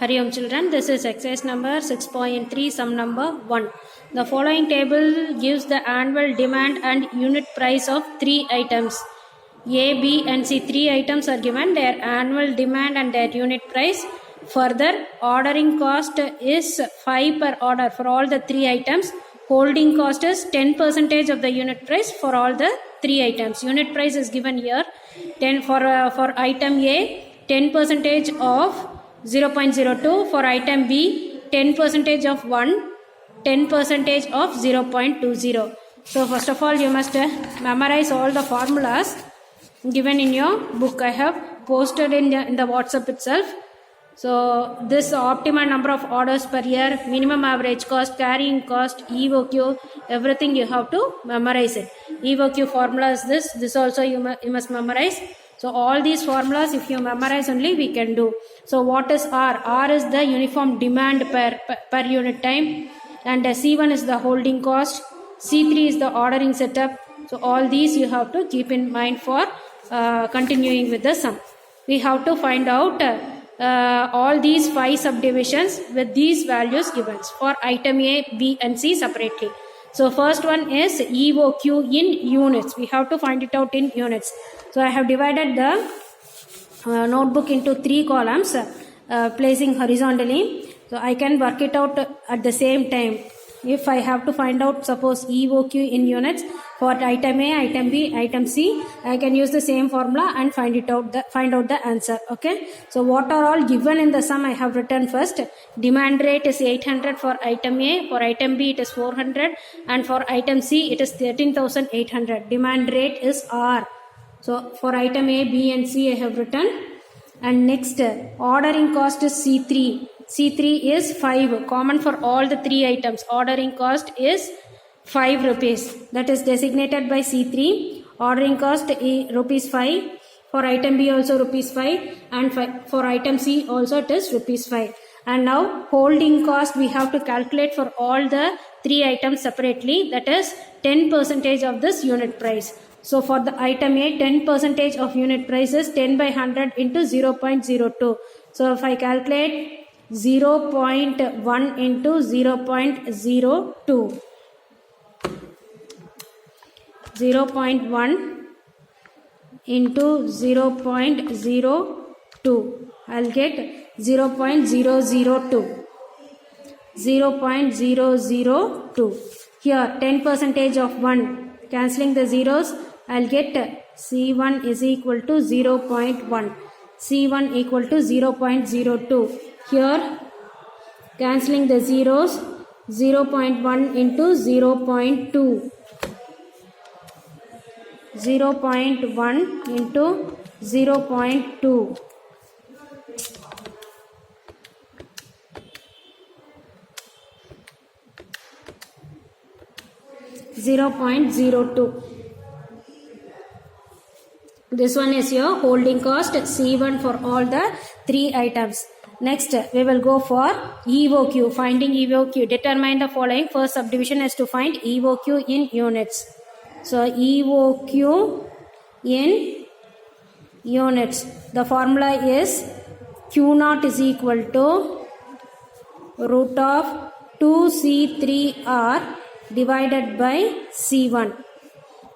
Hari Om children, this is exercise number 6.3, sum number 1. The following table gives the annual demand and unit price of 3 items. A, B and C, 3 items are given, their annual demand and their unit price. Further, ordering cost is 5 per order for all the 3 items. Holding cost is 10% of the unit price for all the 3 items. Unit price is given here. 10 for item A, 10% of 0.02, for item B 10% of 1, 10% of 0.20. So first of all you must memorize all the formulas given in your book. I have posted in the WhatsApp itself. So this optimal number of orders per year, minimum average cost, carrying cost, EOQ, everything you have to memorize it. EOQ formula is this also you must memorize. So all these formulas if you memorize only we can do. So what is R? R is the uniform demand per unit time, and C1 is the holding cost, C3 is the ordering setup. So all these you have to keep in mind for continuing with the sum. We have to find out all these 5 subdivisions with these values given for item A, B and C separately. So first one is EOQ in units. We have to find it out in units. So I have divided the notebook into 3 columns, placing horizontally. So I can work it out at the same time. If I have to find out, suppose EOQ in units for item A, item B, item C, I can use the same formula and find out the answer. Okay. So what are all given in the sum I have written first. Demand rate is 800 for item A, for item B it is 400, and for item C it is 13,800. Demand rate is R. So for item A, B and C I have written. And next, ordering cost is C3. C3 is 5, common for all the 3 items. Ordering cost is 5 rupees. That is designated by C3. Ordering cost is rupees 5. For item B also rupees 5. And for item C also it is rupees 5. And now holding cost we have to calculate for all the 3 items separately. That is 10% of this unit price. So for the item A, 10% of unit price is 10 by 100 into 0.02. So if I calculate 0.1 into 0.02, 0.1 into 0.02, I'll get 0.002. 0.002. Here 10% of 1, cancelling the zeros, I'll get C1 is equal to 0.1. C1 equal to 0.02. Here, cancelling the zeros, 0.1 into 0.2. 0.1 into 0.2. 0.02. This one is your holding cost, C1 for all the 3 items. Next, we will go for EOQ, finding EOQ. Determine the following. First subdivision is to find EOQ in units. So, EOQ in units. The formula is Q0 is equal to root of 2C3R divided by C1,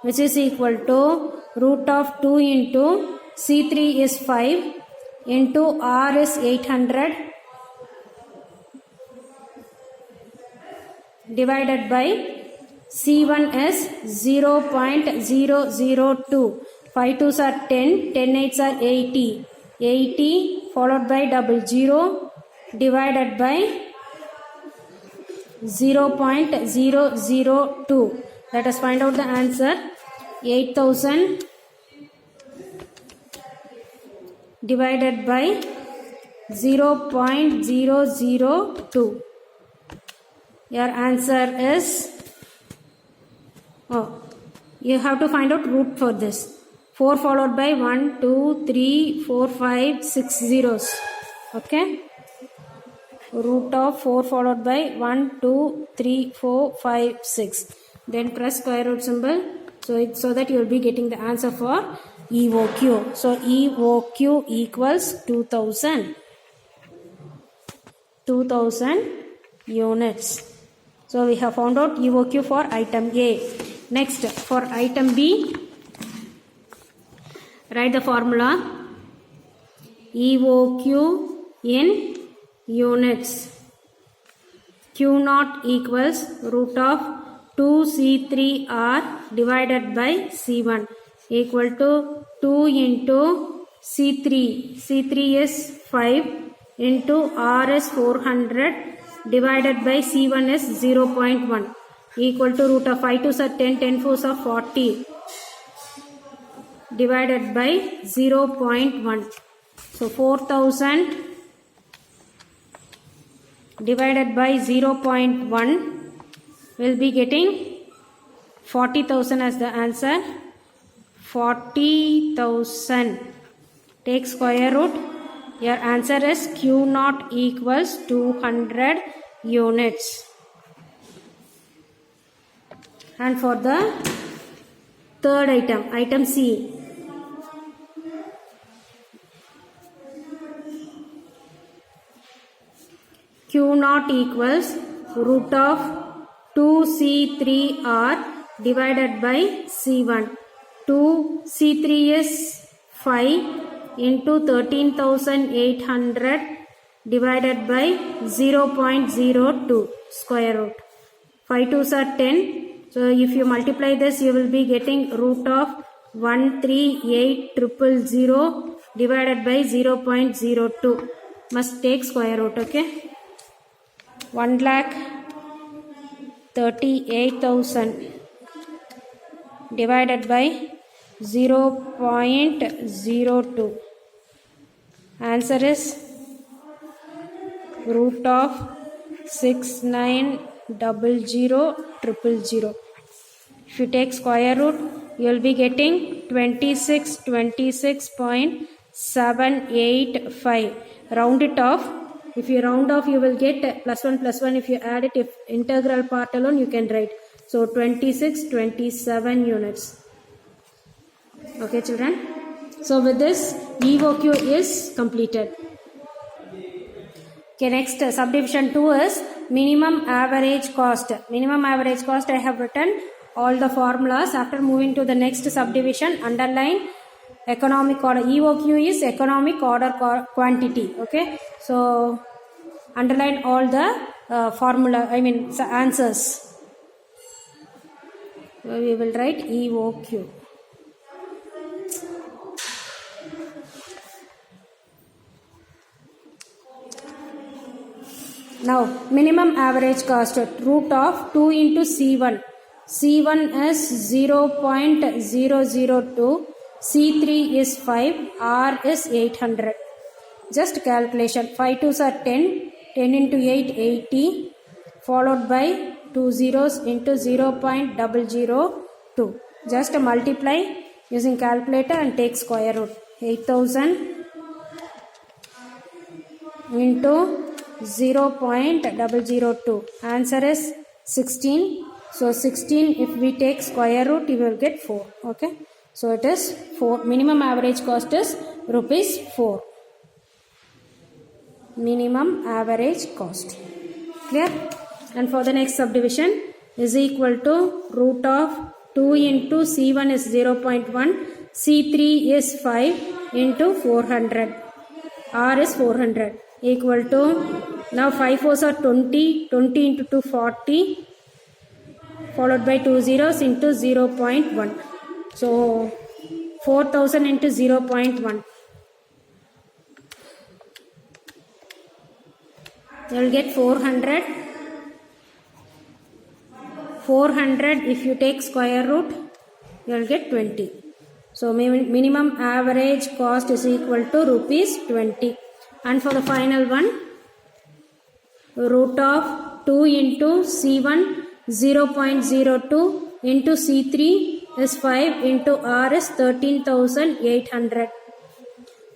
which is equal to root of 2 into C3 is 5 into R is 800 divided by C1 is 0.002. 5 2s are 10, 10 8s are 80. 80 followed by 00 divided by 0.002. Let us find out the answer. 8,000 divided by 0.002. Your answer is, you have to find out root for this. 4 followed by 1, 2, 3, 4, 5, 6 zeros. Okay. Root of 4 followed by 1, 2, 3, 4, 5, 6. Then press square root symbol. So that you will be getting the answer for EOQ. So EOQ equals 2000. 2000 units. So we have found out EOQ for item A. Next, for item B, write the formula. EOQ in units. Q naught equals root of 2C3R divided by C1 equal to 2 into C3. C3 is 5 into R is 400 divided by C1 is 0.1 equal to root of 5 2s are 10, 10 4s are 40 divided by 0.1. So 4000 divided by 0.1 will be getting 40,000 as the answer. 40,000. Take square root. Your answer is Q naught equals 200 units. And for the third item, item C. Q naught equals root of 2C3R divided by C1. 2C3 is 5 into 13,800 divided by 0.02 square root. 5 2s are 10. So if you multiply this, you will be getting root of 138,000 divided by 0.02. Must take square root, okay? 1,38,000 divided by 0.02. Answer is root of 69,000,000. If you take square root, you will be getting 26.785. Round it off. If you round off, you will get plus 1 plus 1. If you add it, if integral part alone, you can write. So 27 units. Okay, children. So with this, EOQ is completed. Okay, next subdivision 2 is minimum average cost. Minimum average cost, I have written all the formulas. After moving to the next subdivision, underline economic order. EOQ is economic order quantity. Okay, so underline all the answers. So we will write EOQ. Now, minimum average cost, root of 2 into C1. C1 is 0.002, C3 is 5, R is 800. Just calculation, 5 2s are 10, 10 into 8, 80, followed by 2 zeros into 0.002. Just multiply using calculator and take square root. 8,000 into 0.002. Answer is 16. So 16, if we take square root, you will get 4. Okay. So it is 4. Minimum average cost is rupees 4. Minimum average cost. Clear? And for the next subdivision is equal to root of 2 into C1 is 0.1. C3 is 5 into 400. R is 400. Equal to, now 5 4s are 20, 20 into 2 40, followed by 2 zeros into 0.1. So 4,000 into 0.1. You will get 400. 400, if you take square root, you will get 20. So minimum average cost is equal to rupees 20. And for the final one, root of 2 into C1 0.02 into C3 is 5 into R is 13,800.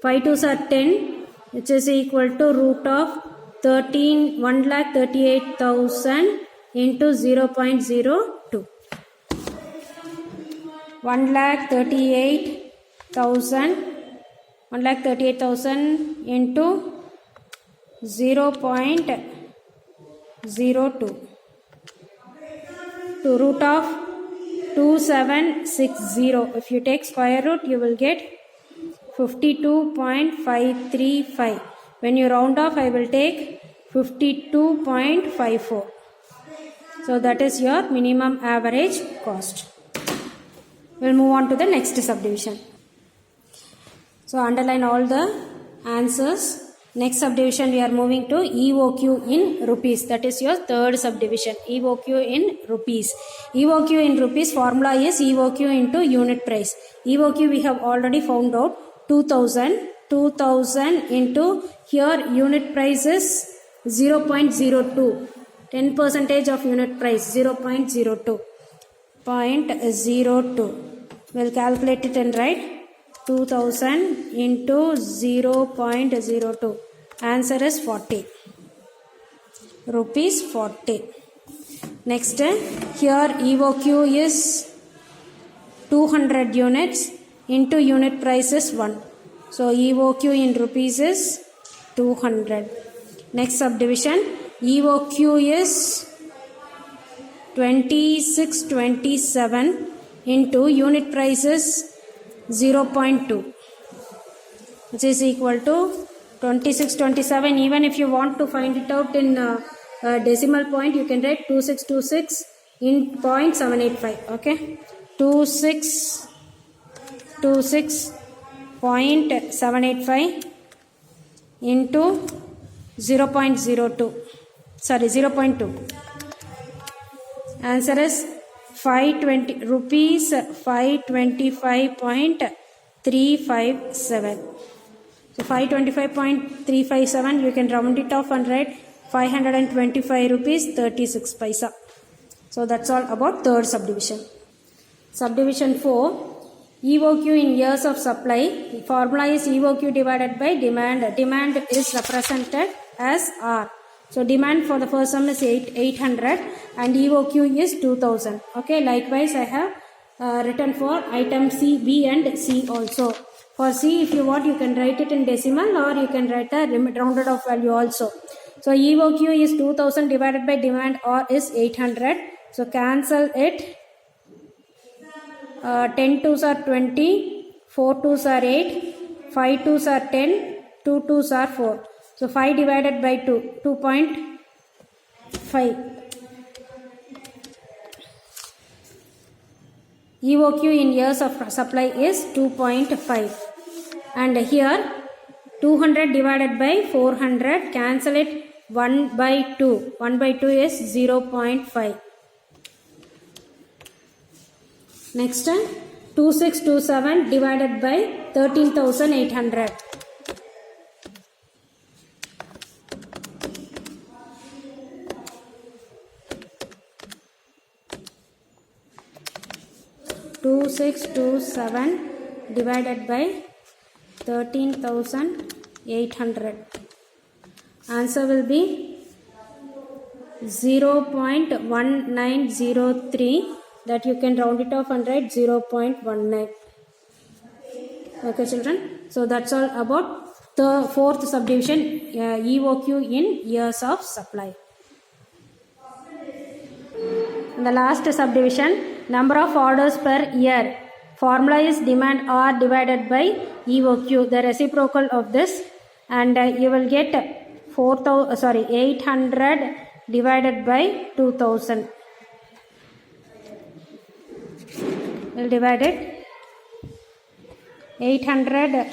5 2s are 10, which is equal to root of 1,38,000 into 0.02. 1,38,000 into 0.02. 02 to root of 2760. If you take square root, you will get 52.535. When you round off, I will take 52.54. So that is your minimum average cost. We'll move on to the next subdivision. So underline all the answers. Next subdivision we are moving to EOQ in rupees. That is your third subdivision. EOQ in rupees. EOQ in rupees formula is EOQ into unit price. EOQ we have already found out 2000. 2000 into here unit price is 0.02. 10% of unit price 0.02. 0.02. We'll calculate it and write 2000 into 0.02. Answer is 40. Rupees 40. Next, here EOQ is 200 units into unit price is 1. So EOQ in rupees is 200. Next subdivision, EOQ is 2627 into unit price is 0.2, which is equal to 2627. Even if you want to find it out in decimal point, you can write 2626 in 0.785. Okay, 2626.785 into 0.02. Sorry, 0.2. Answer is 520 rupees 525.357. So 525.357, you can round it off and write 525 rupees 36 paisa. So that's all about third subdivision. Subdivision 4, EOQ in years of supply. The formula is EOQ divided by demand. Demand is represented as R. So demand for the first sum is 800 and EOQ is 2000. Okay, likewise I have written for item C, B and C also. For C, if you want, you can write it in decimal or you can write a rounded off value also. So EOQ is 2000 divided by demand R is 800. So cancel it. 10 twos are 20, 4 twos are 8, 5 twos are 10, 2 twos are 4. So 5 divided by 2, 2.5. EOQ in years of supply is 2.5. And here 200 divided by 400, cancel it 1 by 2. 1 by 2 is 0.5. Next, 2627 divided by 13,800. Two six two seven divided by 13,800. Answer will be 0.1903. That you can round it off and write 0.19. Okay, children. So that's all about the fourth subdivision, EOQ in years of supply. And the last subdivision, number of orders per year. Formula is demand R divided by EOQ, the reciprocal of this, and you will get 800 divided by 2000. We'll divide it. 800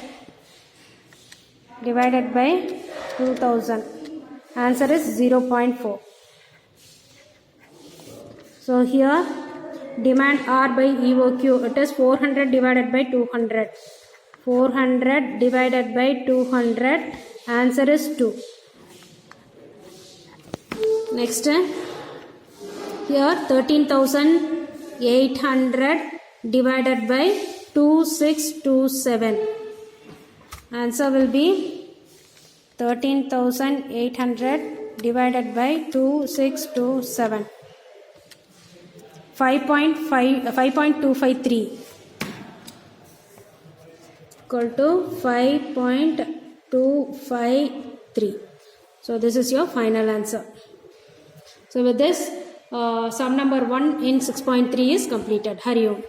divided by 2000. Answer is 0.4. So here demand R by EOQ, it is 400 divided by 200. 400 divided by 200. Answer is 2. Next, here 13,800 divided by 2627. Answer will be 13,800 divided by 2627. 5.253 equal to 5.253. So this is your final answer. So with this, sum number 1 in 6.3 is completed. Hari Om.